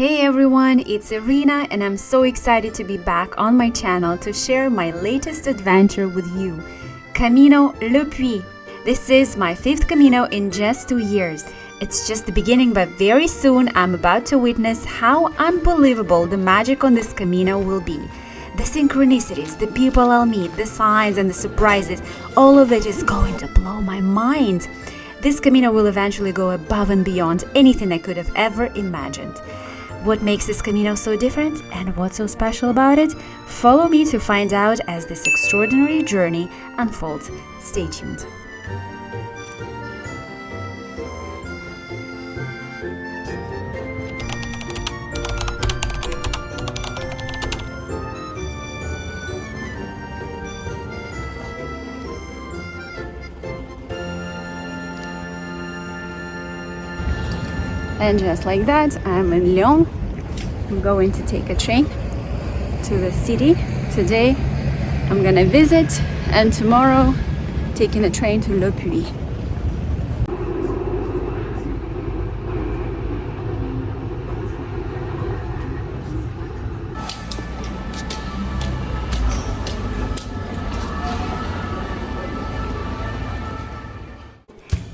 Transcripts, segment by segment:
Hey everyone, it's Irina and I'm so excited to be back on my channel to share my latest adventure with you, Camino Le Puy. This is my 5th Camino in just 2 years. It's just the beginning, but very soon I'm about to witness how unbelievable the magic on this Camino will be. The synchronicities, the people I'll meet, the signs and the surprises, all of it is going to blow my mind. This Camino will eventually go above and beyond anything I could have ever imagined. What makes this Camino so different and what's so special about it? Follow me to find out as this extraordinary journey unfolds. Stay tuned. And just like that, I'm in Lyon. I'm going to take a train to the city. Today I'm gonna visit, and tomorrow taking a train to Le Puy.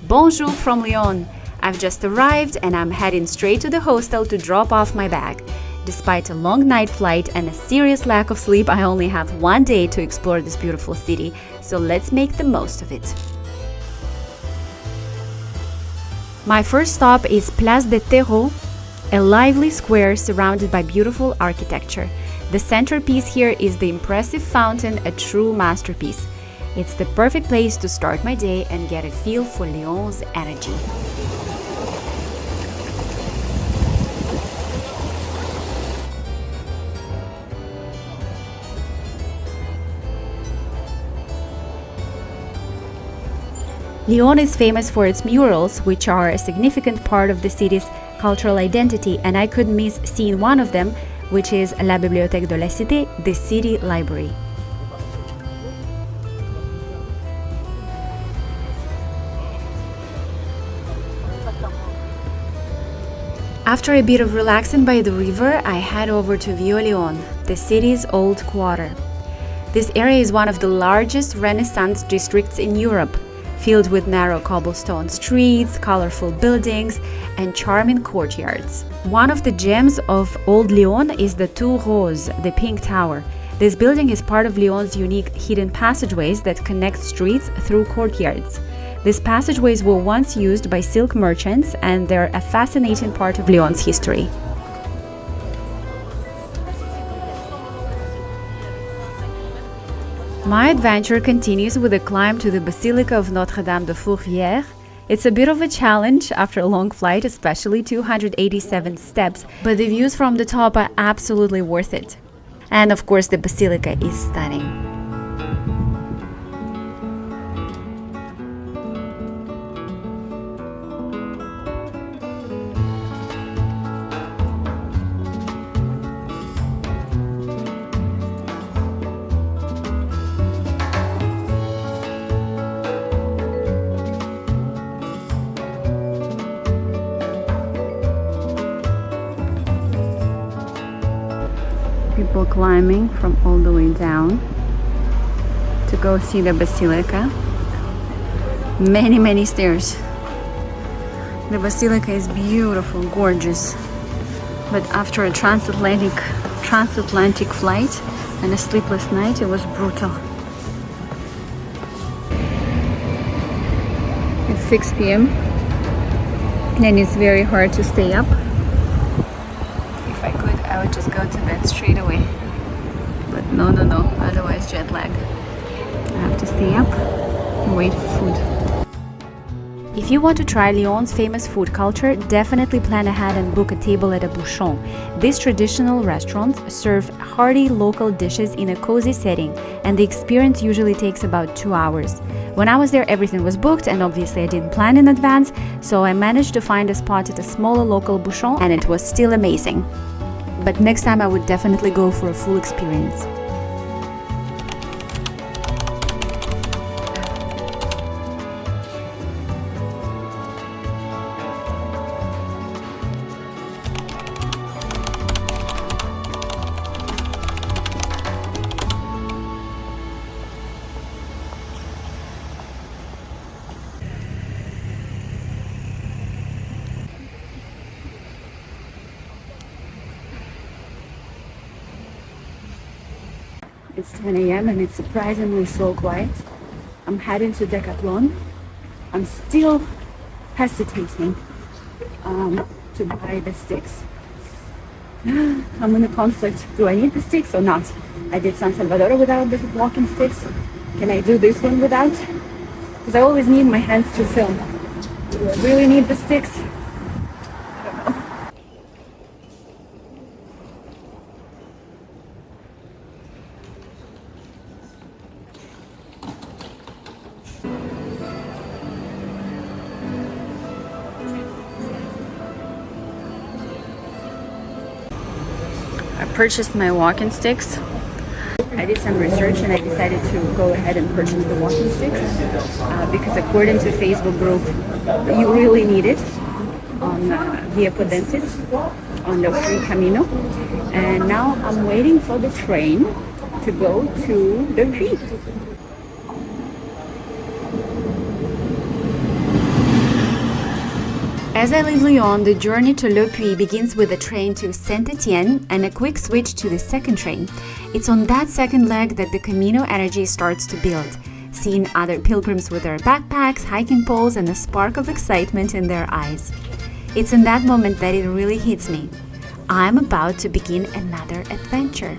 Bonjour from Lyon. I've just arrived and I'm heading straight to the hostel to drop off my bag. Despite a long night flight and a serious lack of sleep, I only have 1 day to explore this beautiful city, so let's make the most of it. My first stop is Place des Terreaux, a lively square surrounded by beautiful architecture. The centerpiece here is the impressive fountain, a true masterpiece. It's the perfect place to start my day and get a feel for Lyon's energy. Lyon is famous for its murals, which are a significant part of the city's cultural identity, and I couldn't miss seeing one of them, which is La Bibliothèque de la Cité, the city library. After a bit of relaxing by the river, I head over to Vieux-Lyon, the city's old quarter. This area is one of the largest Renaissance districts in Europe, filled with narrow cobblestone streets, colorful buildings, and charming courtyards. One of the gems of Old Lyon is the Tour Rose, the Pink Tower. This building is part of Lyon's unique hidden passageways that connect streets through courtyards. These passageways were once used by silk merchants, and they're a fascinating part of Lyon's history. My adventure continues with a climb to the Basilica of Notre-Dame de Fourvière. It's a bit of a challenge after a long flight, especially 287 steps, but the views from the top are absolutely worth it. And of course, the Basilica is stunning. People climbing from all the way down to go see the Basilica. Many stairs. The Basilica is beautiful, gorgeous, but after a transatlantic flight and a sleepless night, it was brutal. It's 6 p.m. and it's very hard to stay up. If I could, I would just go to bed straight away. But no, otherwise jet lag. I have to stay up and wait for food. If you want to try Lyon's famous food culture, definitely plan ahead and book a table at a bouchon. These traditional restaurants serve hearty local dishes in a cozy setting, and the experience usually takes about 2 hours. When I was there, everything was booked, and obviously I didn't plan in advance, so I managed to find a spot at a smaller local bouchon, and it was still amazing. But next time I would definitely go for a full experience. It's 10 a.m. and it's surprisingly so quiet. I'm heading to Decathlon. I'm still hesitating to buy the sticks. I'm in a conflict. Do I need the sticks or not? I did San Salvador without the walking sticks. Can I do this one without? Because I always need my hands to film. Do I really need the sticks? I don't know. I purchased my walking sticks. I did some research and I decided to go ahead and purchase the walking sticks because according to Facebook group, you really need it on via Podiensis on the free Camino. And now I'm waiting for the train to go to the Puy. As I leave Lyon, the journey to Le Puy begins with a train to Saint-Étienne and a quick switch to the second train. It's on that second leg that the Camino energy starts to build, seeing other pilgrims with their backpacks, hiking poles, and a spark of excitement in their eyes. It's in that moment that it really hits me. I'm about to begin another adventure.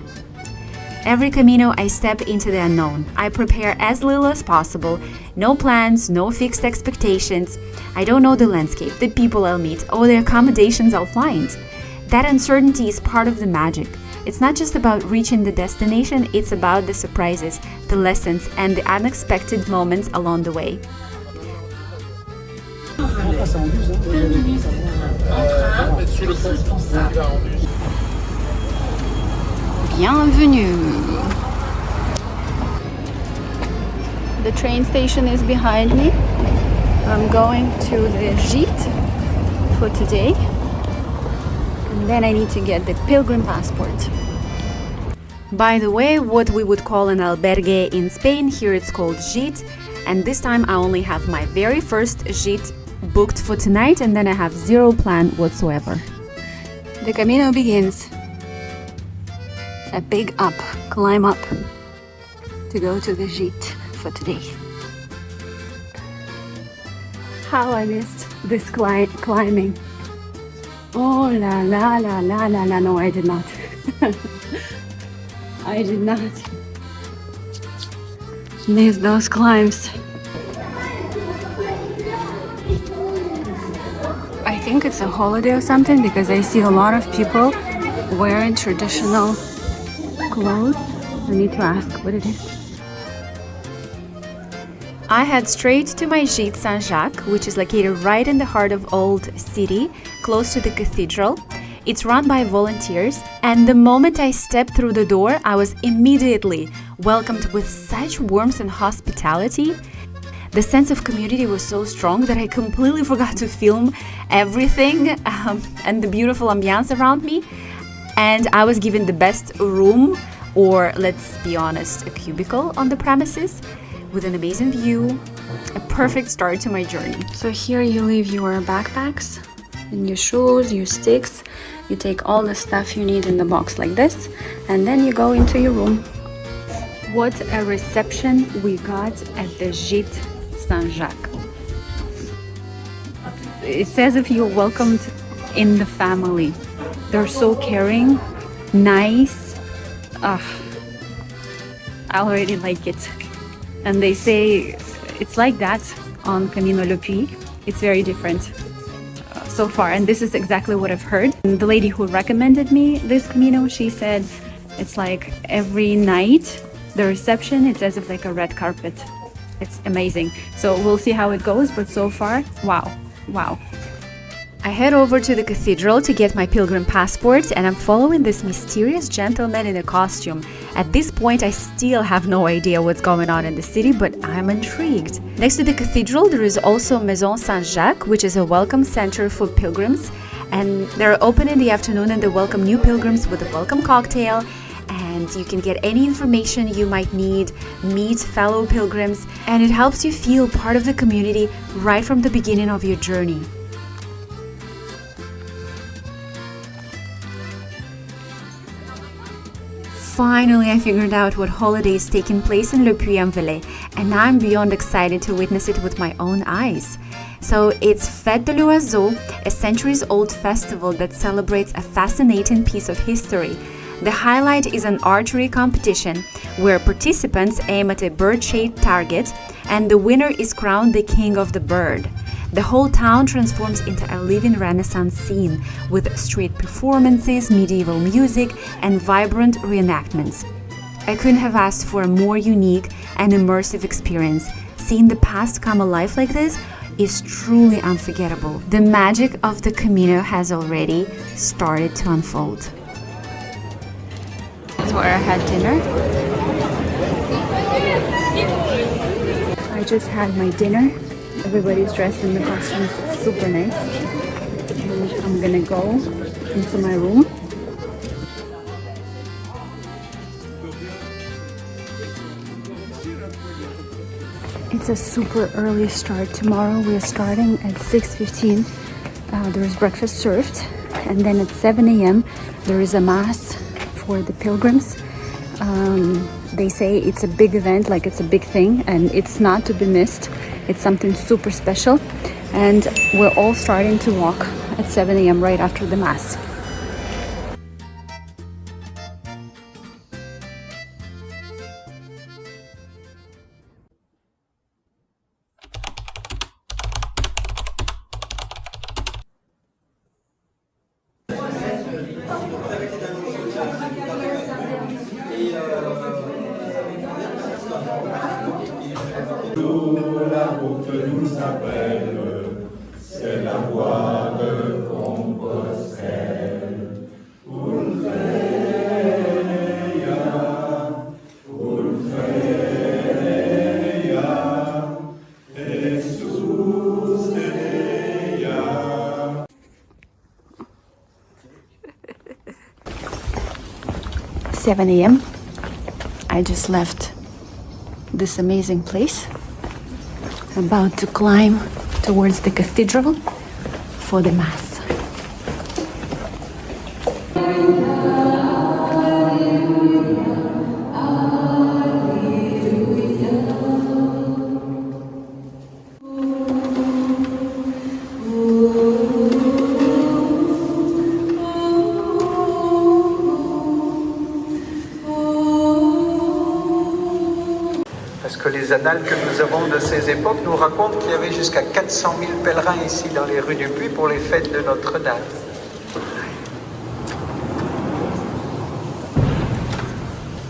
Every Camino, I step into the unknown. I prepare as little as possible. No plans, no fixed expectations. I don't know the landscape, the people I'll meet, or the accommodations I'll find. That uncertainty is part of the magic. It's not just about reaching the destination, it's about the surprises, the lessons, and the unexpected moments along the way. Bienvenue! The train station is behind me. I'm going to the gîte for today. And then I need to get the pilgrim passport. By the way, what we would call an albergue in Spain, here it's called gîte. And this time I only have my very first gîte booked for tonight and then I have zero plan whatsoever. The Camino begins. A big up, climb up to go to the gîte for today. How I missed this climbing. Oh la la la la la la, no I did not. I did not miss those climbs. I think it's a holiday or something because I see a lot of people wearing traditional clothes. I need to ask what it is. I head straight to my gîte Saint-Jacques, which is located right in the heart of Old City, close to the cathedral. It's run by volunteers, and the moment I stepped through the door, I was immediately welcomed with such warmth and hospitality. The sense of community was so strong that I completely forgot to film everything and the beautiful ambiance around me. And I was given the best room, or let's be honest, a cubicle on the premises, with an amazing view, a perfect start to my journey. So here you leave your backpacks and your shoes, your sticks. You take all the stuff you need in the box like this, and then you go into your room. What a reception we got at the Gîte Saint-Jacques. It's as if you're welcomed in the family. They're so caring, nice. I already like it. And they say it's like that on Camino Le Puy. It's very different so far, and this is exactly what I've heard. And the lady who recommended me this Camino, she said it's like every night, the reception, it's as if like a red carpet. It's amazing. So we'll see how it goes, but so far, wow. I head over to the cathedral to get my pilgrim passport, and I'm following this mysterious gentleman in a costume. At this point, I still have no idea what's going on in the city, but I'm intrigued. Next to the cathedral, there is also Maison Saint-Jacques, which is a welcome center for pilgrims, and they're open in the afternoon and they welcome new pilgrims with a welcome cocktail, and you can get any information you might need, meet fellow pilgrims, and it helps you feel part of the community right from the beginning of your journey. Finally, I figured out what holiday is taking place in Le Puy-en-Velay, and I'm beyond excited to witness it with my own eyes. So it's Fête de l'Oiseau, a centuries-old festival that celebrates a fascinating piece of history. The highlight is an archery competition where participants aim at a bird-shaped target and the winner is crowned the king of the bird. The whole town transforms into a living Renaissance scene with street performances, medieval music, and vibrant reenactments. I couldn't have asked for a more unique and immersive experience. Seeing the past come alive like this is truly unforgettable. The magic of the Camino has already started to unfold. That's where I had dinner. I just had my dinner. Everybody's dressed in the costumes. It's super nice. And I'm gonna go into my room. It's a super early start. Tomorrow we're starting at 6:15. There is breakfast served, and then at 7 a.m. there is a mass for the pilgrims. They say it's a big event, like it's a big thing, and it's not to be missed. It's something super special, and we're all starting to walk at 7 a.m. right after the mass. La route nous appelle, c'est la voie de Compostelle. Jesus Dea. 7 a.m. I just left this amazing place. About to climb towards the cathedral for the mass. Parce que les annales que nous avons de ces époques nous racontent qu'il y avait jusqu'à 400 000 pèlerins ici dans les rues du Puy pour les fêtes de Notre-Dame.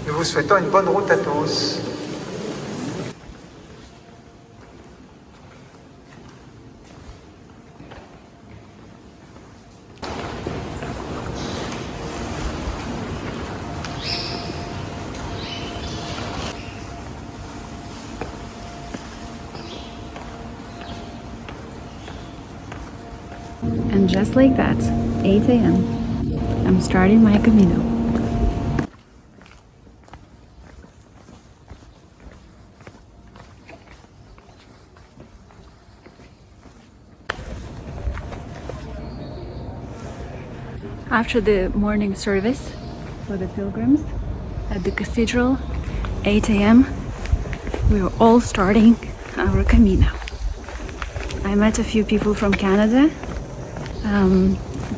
Nous vous souhaitons une bonne route à tous. And just like that, 8 a.m., I'm starting my Camino. After the morning service for the pilgrims at the cathedral, 8 a.m., we are all starting our Camino. I met a few people from Canada,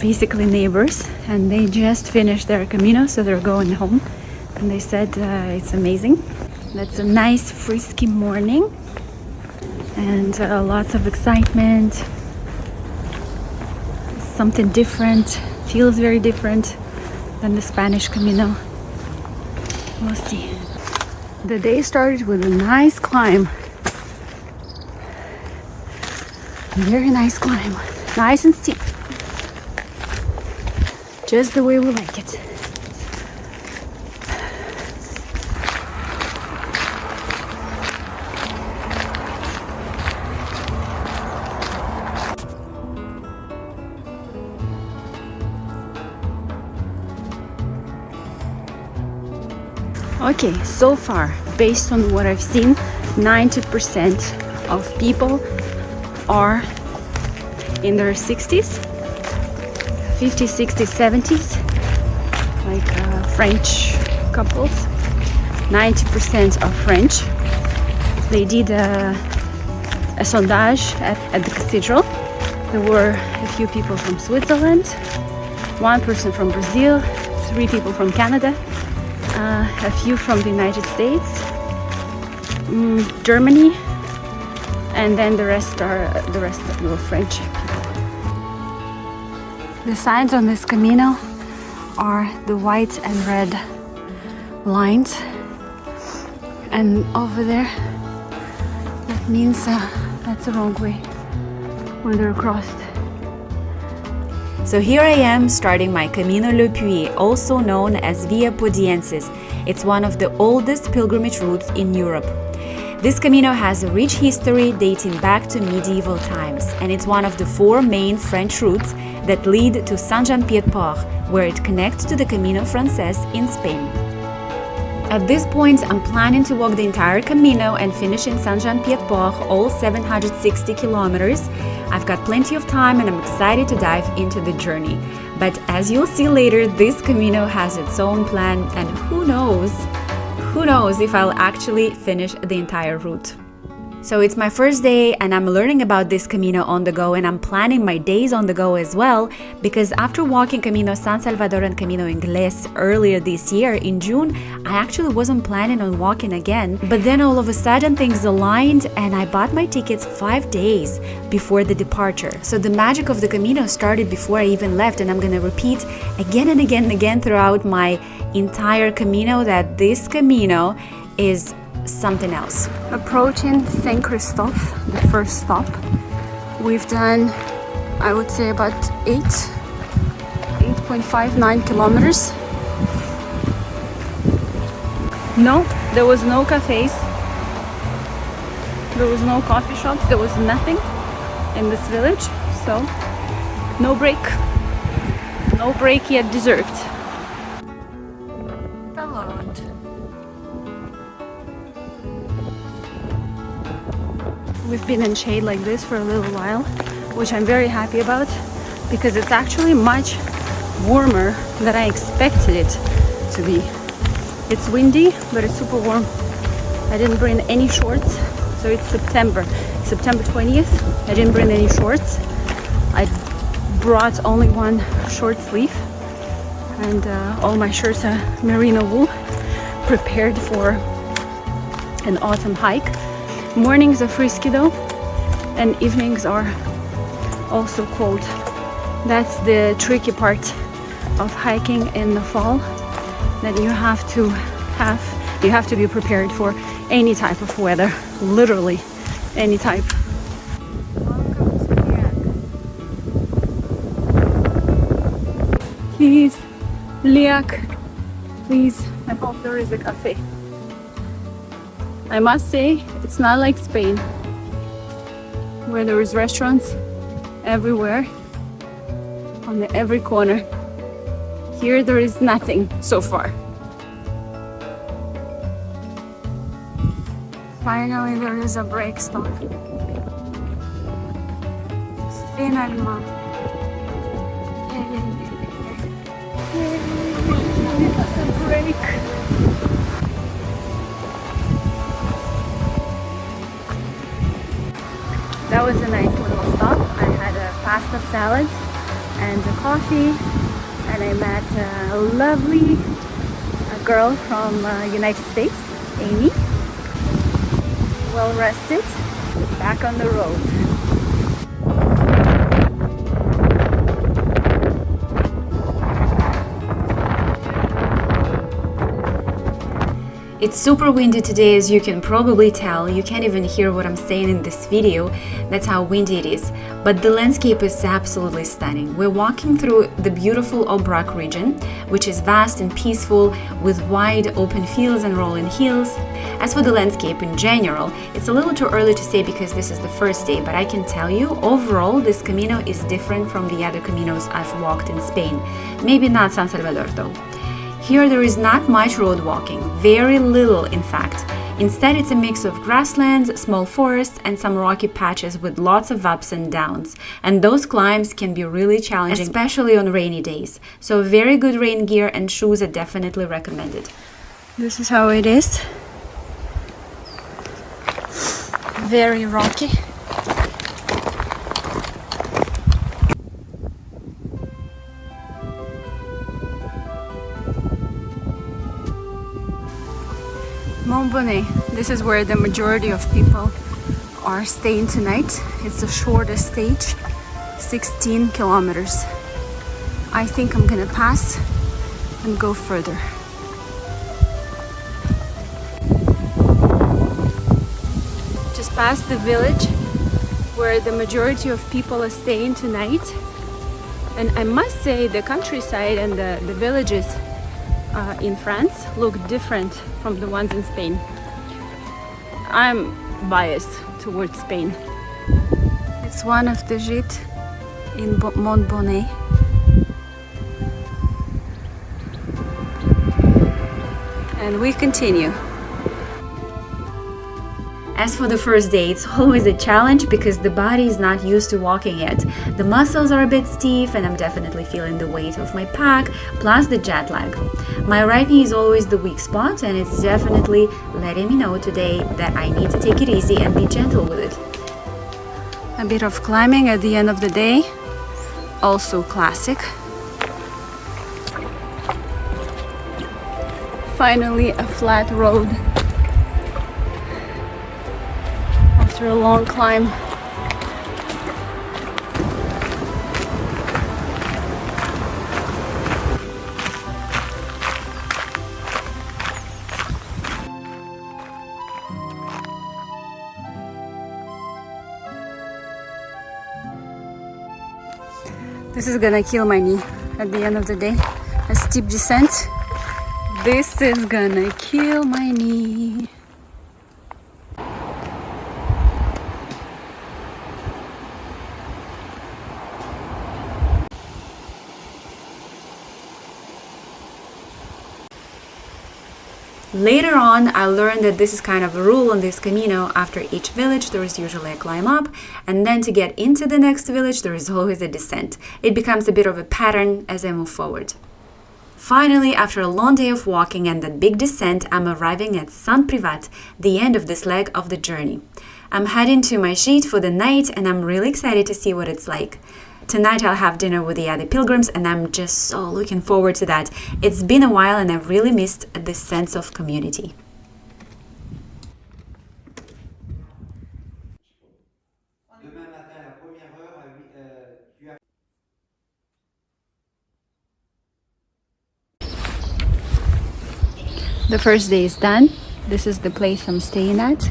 basically neighbors, and they just finished their Camino, so they're going home, and they said it's amazing. That's a nice frisky morning and lots of excitement, something different, feels very different than the Spanish Camino. We'll see. The day started with a nice climb. Very nice climb, nice and steep. Just the way we like it. Okay, so far, based on what I've seen, 90% of people are in their 60s, 50s, 60s, 70s, like French couples. 90% are French. They did a sondage at the cathedral. There were a few people from Switzerland, 1 person from Brazil, 3 people from Canada, a few from the United States, Germany, and then the rest were French people. The signs on this Camino are the white and red lines, and over there that means that's the wrong way when they're crossed. So here I am starting my Camino Le Puy, also known as Via Podiensis. It's one of the oldest pilgrimage routes in Europe. This Camino has a rich history dating back to medieval times, and it's one of the 4 main French routes that lead to Saint-Privat-d'Allier, where it connects to the Camino Frances in Spain. At this point, I'm planning to walk the entire Camino and finish in Saint-Privat-d'Allier, all 760 kilometers. I've got plenty of time and I'm excited to dive into the journey. But as you'll see later, this Camino has its own plan, and who knows if I'll actually finish the entire route. So it's my first day and I'm learning about this Camino on the go, and I'm planning my days on the go as well, because after walking Camino San Salvador and Camino Inglés earlier this year in June, I actually wasn't planning on walking again, but then all of a sudden things aligned and I bought my tickets 5 days before the departure. So the magic of the Camino started before I even left, and I'm gonna repeat again and again and again throughout my entire Camino that this Camino is something else. Approaching Saint Christophe, the first stop. We've done, I would say, about 8.59 kilometers. No, there was no cafes, there was no coffee shops, there was nothing in this village, so no break yet deserved. The Lord. We've been in shade like this for a little while, which I'm very happy about, because it's actually much warmer than I expected it to be. It's windy, but it's super warm. I didn't bring any shorts, so it's September 20th. I didn't bring any shorts. I brought only 1 short sleeve, and all my shirts are merino wool, prepared for an autumn hike. Mornings are frisky though, and evenings are also cold. That's the tricky part of hiking in the fall, that you have to be prepared for any type of weather, literally any type. Please, Liak, please, I hope there is a cafe. I must say, it's not like Spain, where there is restaurants everywhere, on every corner. Here there is nothing so far. Finally, there is a break stop. Finalement. It's a break. That was a nice little stop. I had a pasta salad and a coffee, and I met a lovely girl from United States, Amy. Well rested, back on the road. It's super windy today, as you can probably tell. You can't even hear what I'm saying in this video. That's how windy it is. But the landscape is absolutely stunning. We're walking through the beautiful Aubrac region, which is vast and peaceful, with wide open fields and rolling hills. As for the landscape in general, it's a little too early to say because this is the first day, but I can tell you, overall, this Camino is different from the other Caminos I've walked in Spain. Maybe not San Salvador though. Here there is not much road walking, very little in fact. Instead, it's a mix of grasslands, small forests, and some rocky patches with lots of ups and downs. And those climbs can be really challenging, especially on rainy days. So very good rain gear and shoes are definitely recommended. This is how it is. Very rocky. Montbonnet. This is where the majority of people are staying tonight. It's the shortest stage, 16 kilometers. I think I'm gonna pass and go further. Just past the village where the majority of people are staying tonight. And I must say the countryside and the villages in France look different from the ones in Spain. I'm biased towards Spain. It's one of the gîtes in Montbonnet. And we continue. As for the first day, it's always a challenge because the body is not used to walking yet. The muscles are a bit stiff and I'm definitely feeling the weight of my pack, plus the jet lag. My right knee is always the weak spot and it's definitely letting me know today that I need to take it easy and be gentle with it. A bit of climbing at the end of the day, also classic. Finally a flat road. After a long climb. This is gonna kill my knee at the end of the day. A steep descent. This is gonna kill my knee. Later on, I learned that this is kind of a rule on this Camino. After each village, there is usually a climb up, and then to get into the next village, there is always a descent. It becomes a bit of a pattern as I move forward. Finally, after a long day of walking and that big descent, I'm arriving at Saint-Privat, the end of this leg of the journey. I'm heading to my gîte for the night, and I'm really excited to see what it's like. Tonight I'll have dinner with the other pilgrims and I'm just so looking forward to that. It's been a while and I've really missed this sense of community. The first day is done. This is the place I'm staying at.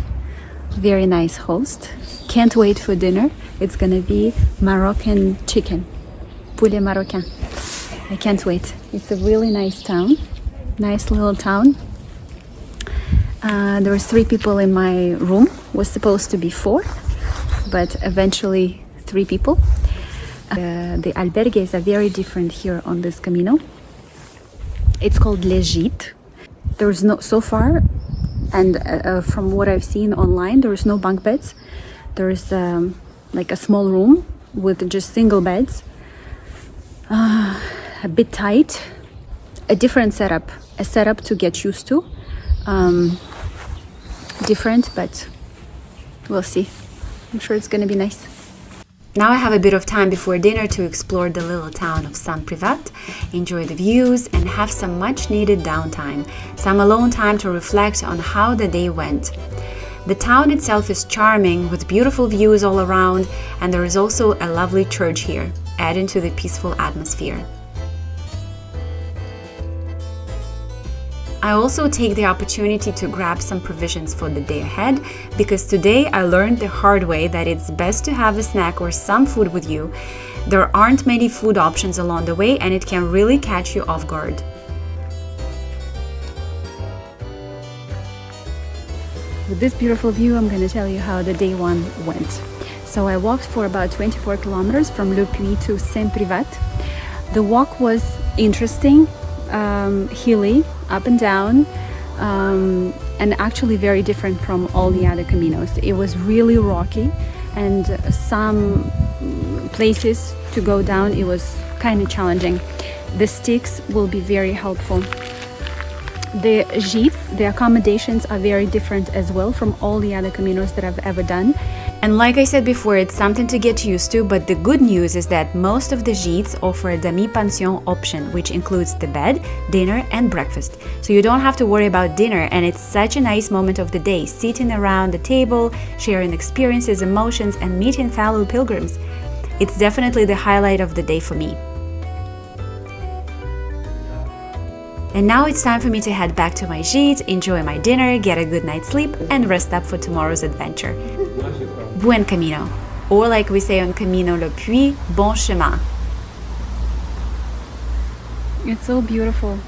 Very nice host. Can't wait for dinner. It's gonna be Moroccan chicken, poulet marocain. I can't wait. It's a really nice town, nice little town. There was 3 people in my room. Was supposed to be 4, but eventually 3 people. The albergues are very different here on this Camino. It's called Les Gîtes. There's no, so far, and from what I've seen online, there is no bunk beds. There is like a small room with just single beds, a bit tight, a different setup, a setup to get used to, different, but we'll see. I'm sure it's gonna be nice. Now I have a bit of time before dinner to explore the little town of Saint-Privat, enjoy the views and have some much needed downtime, some alone time to reflect on how the day went. The town itself is charming with beautiful views all around, and there is also a lovely church here, adding to the peaceful atmosphere. I also take the opportunity to grab some provisions for the day ahead, because today I learned the hard way that it's best to have a snack or some food with you. There aren't many food options along the way and it can really catch you off guard. With this beautiful view, I'm going to tell you how the day 1 went. So I walked for about 24 kilometers from Le Puy to Saint-Privat. The walk was interesting, hilly, up and down, and actually very different from all the other Caminos. It was really rocky, and some places to go down, it was kind of challenging. The sticks will be very helpful. The gîtes, the accommodations are very different as well from all the other Caminos that I've ever done. And like I said before, it's something to get used to, but the good news is that most of the gîtes offer a demi-pension option, which includes the bed, dinner and breakfast. So you don't have to worry about dinner, and it's such a nice moment of the day, sitting around the table, sharing experiences, emotions and meeting fellow pilgrims. It's definitely the highlight of the day for me. And now it's time for me to head back to my gîte, enjoy my dinner, get a good night's sleep and rest up for tomorrow's adventure. Buen camino, or like we say on Camino Le Puy, bon chemin. It's so beautiful.